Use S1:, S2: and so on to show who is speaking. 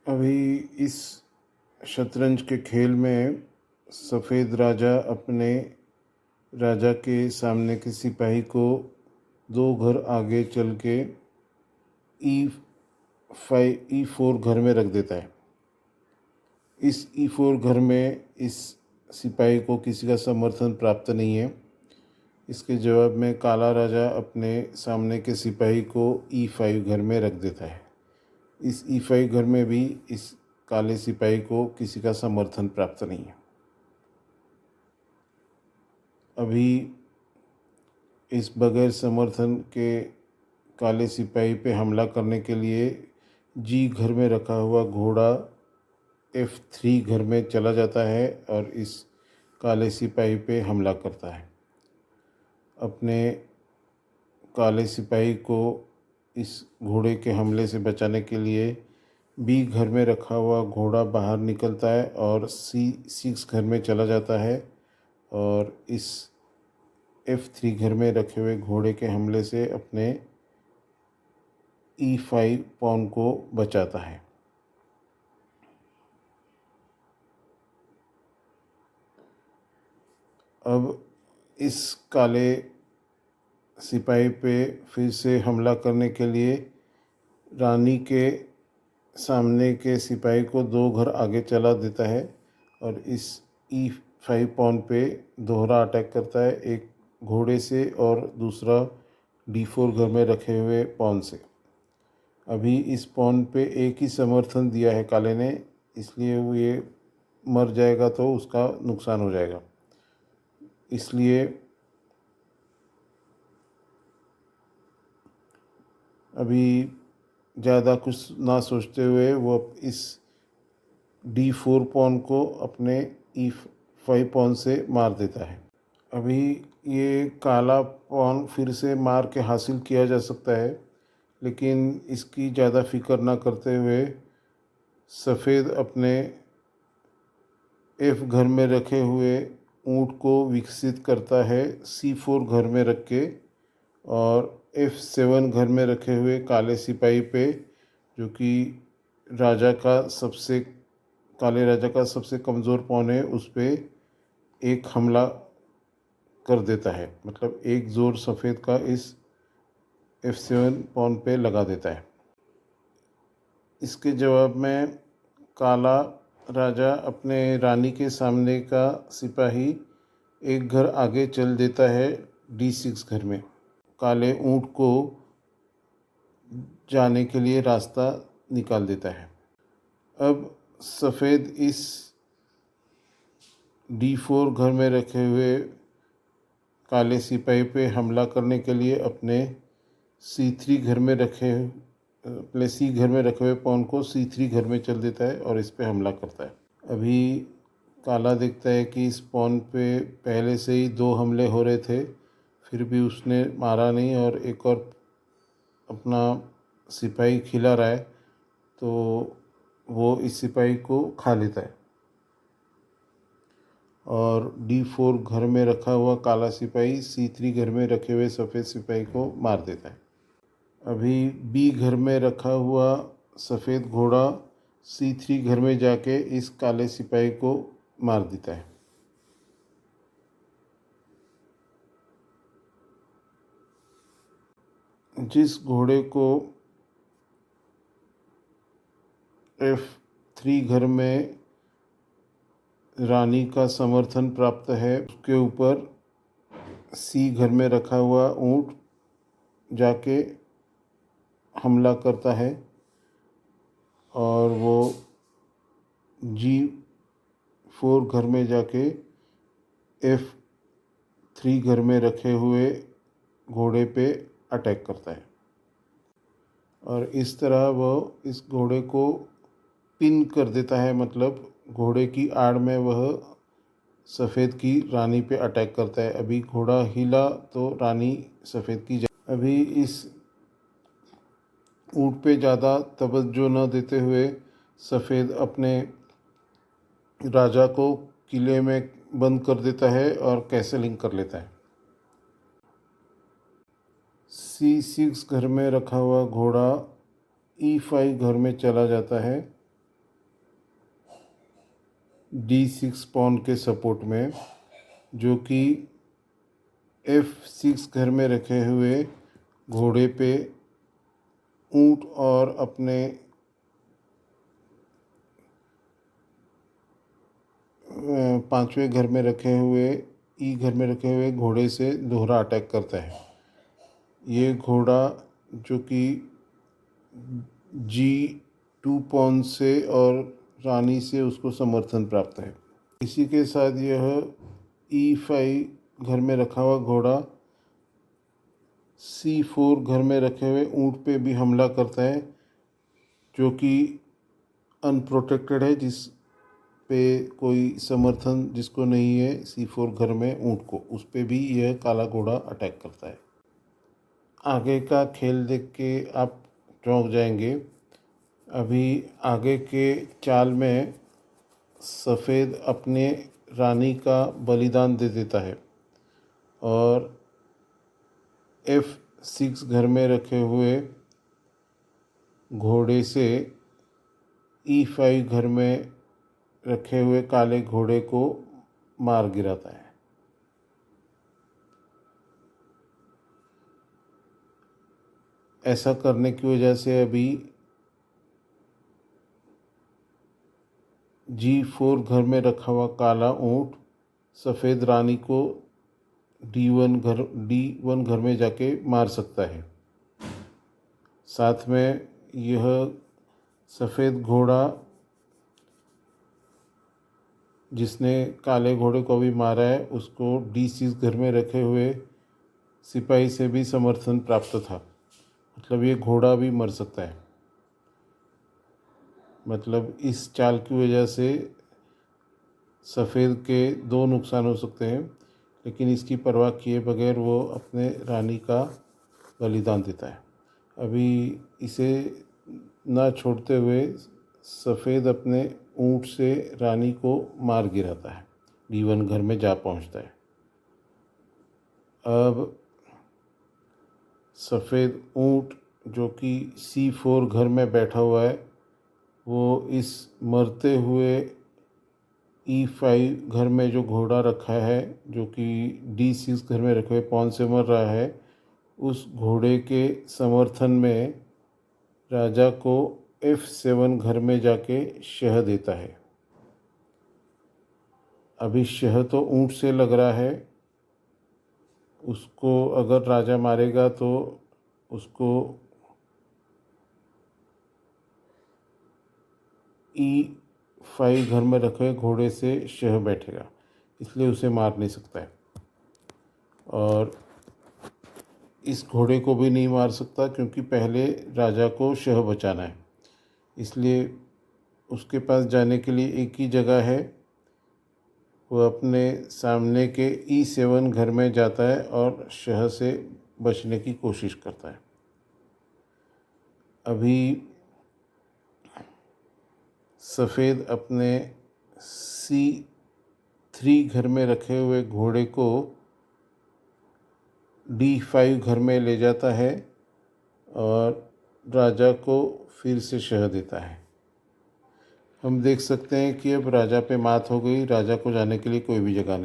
S1: अभी इस शतरंज के खेल में सफ़ेद राजा अपने राजा के सामने के सिपाही को 2 घर आगे चल के E4 घर में रख देता है। इस E4 घर में इस सिपाही को किसी का समर्थन प्राप्त नहीं है। इसके जवाब में काला राजा अपने सामने के सिपाही को E5 घर में रख देता है। इस E5 घर में भी इस काले सिपाही को किसी का समर्थन प्राप्त नहीं है। अभी इस बगैर समर्थन के काले सिपाही पे हमला करने के लिए G घर में रखा हुआ घोड़ा F3 घर में चला जाता है और इस काले सिपाही पे हमला करता है। अपने काले सिपाही को इस घोड़े के हमले से बचाने के लिए B घर में रखा हुआ घोड़ा बाहर निकलता है और C6 घर में चला जाता है और इस F3 घर में रखे हुए घोड़े के हमले से अपने E5 पॉन को बचाता है। अब इस काले सिपाही पे फिर से हमला करने के लिए रानी के सामने के सिपाही को 2 घर आगे चला देता है और इस E5 पॉन पे दोहरा अटैक करता है, एक घोड़े से और दूसरा D4 घर में रखे हुए पॉन से। अभी इस पॉन पे एक ही समर्थन दिया है काले ने, इसलिए वो ये मर जाएगा तो उसका नुकसान हो जाएगा। इसलिए अभी ज़्यादा कुछ ना सोचते हुए वो इस D4 पॉन को अपने E5 पॉन से मार देता है। अभी ये काला पॉन फिर से मार के हासिल किया जा सकता है, लेकिन इसकी ज़्यादा फिक्र ना करते हुए सफ़ेद अपने F घर में रखे हुए ऊँट को विकसित करता है C4 घर में रख के और F7 घर में रखे हुए काले सिपाही पे, जो कि काले राजा का सबसे कमज़ोर पॉन है, उस पर एक हमला कर देता है। मतलब एक ज़ोर सफ़ेद का इस F7 पॉन पे लगा देता है। इसके जवाब में काला राजा अपने रानी के सामने का सिपाही एक घर आगे चल देता है D6 घर में। काले ऊँट को जाने के लिए रास्ता निकाल देता है। अब सफ़ेद इस D4 घर में रखे हुए काले सिपाही पे हमला करने के लिए अपने C3 घर में रखे हुए पॉन को C3 घर में चल देता है और इस पे हमला करता है। अभी काला देखता है कि इस पॉन पे पहले से ही 2 हमले हो रहे थे, फिर भी उसने मारा नहीं और एक और अपना सिपाही खिला रहा है, तो वो इस सिपाही को खा लेता है और D4 घर में रखा हुआ काला सिपाही C3 घर में रखे हुए सफ़ेद सिपाही को मार देता है। अभी B घर में रखा हुआ सफ़ेद घोड़ा C3 घर में जाके इस काले सिपाही को मार देता है। जिस घोड़े को F3 घर में रानी का समर्थन प्राप्त है, उसके ऊपर C घर में रखा हुआ ऊँट जाके हमला करता है और वो G4 घर में जाके F3 घर में रखे हुए घोड़े पे अटैक करता है और इस तरह वो इस घोड़े को पिन कर देता है। मतलब घोड़े की आड़ में वह सफ़ेद की रानी पे अटैक करता है। अभी घोड़ा हिला तो रानी सफ़ेद की अभी इस ऊँट पे ज़्यादा तवज्जो न देते हुए सफ़ेद अपने राजा को किले में बंद कर देता है और कैसलिंग कर लेता है। C6 घर में रखा हुआ घोड़ा E5 घर में चला जाता है D6 पॉन के सपोर्ट में, जो कि F6 घर में रखे हुए घोड़े पे ऊंट और अपने पांचवें घर में रखे हुए ई घर में रखे हुए घोड़े से दोहरा अटैक करता है। ये घोड़ा जो कि G2 पॉन से और रानी से उसको समर्थन प्राप्त है। इसी के साथ यह E5 घर में रखा हुआ घोड़ा C4 घर में रखे हुए ऊंट पे भी हमला करता है, जो कि अनप्रोटेक्टेड है, जिस पे कोई समर्थन जिसको नहीं है C4 घर में ऊंट को, उस पे भी यह काला घोड़ा अटैक करता है। आगे का खेल देख के आप चौंक जाएंगे। अभी आगे के चाल में सफ़ेद अपने रानी का बलिदान दे देता है और F6 घर में रखे हुए घोड़े से E5 घर में रखे हुए काले घोड़े को मार गिराता है। ऐसा करने की वजह से अभी G4 घर में रखा हुआ काला ऊंट सफ़ेद रानी को D1 घर में जाके मार सकता है। साथ में यह सफ़ेद घोड़ा जिसने काले घोड़े को भी मारा है, उसको D6 घर में रखे हुए सिपाही से भी समर्थन प्राप्त था। मतलब ये घोड़ा भी मर सकता है। मतलब इस चाल की वजह से सफ़ेद के दो नुकसान हो सकते हैं, लेकिन इसकी परवाह किए बगैर वो अपने रानी का बलिदान देता है। अभी इसे ना छोड़ते हुए सफ़ेद अपने ऊंट से रानी को मार गिराता है, D1 घर में जा पहुंचता है। अब सफ़ेद ऊंट जो कि C4 घर में बैठा हुआ है, वो इस मरते हुए E5 घर में जो घोड़ा रखा है, जो कि D6 घर में रखे हुए पॉन से मर रहा है, उस घोड़े के समर्थन में राजा को F7 घर में जाके शह देता है। अभी शह तो ऊंट से लग रहा है, उसको अगर राजा मारेगा तो उसको E5 घर में रखे घोड़े से शह बैठेगा, इसलिए उसे मार नहीं सकता है। और इस घोड़े को भी नहीं मार सकता क्योंकि पहले राजा को शह बचाना है, इसलिए उसके पास जाने के लिए एक ही जगह है। वो अपने सामने के E7 घर में जाता है और शह से बचने की कोशिश करता है। अभी सफ़ेद अपने C3 घर में रखे हुए घोड़े को D5 घर में ले जाता है और राजा को फिर से शह देता है। हम देख सकते हैं कि अब राजा पे मात हो गई, राजा को जाने के लिए कोई भी जगह नहीं।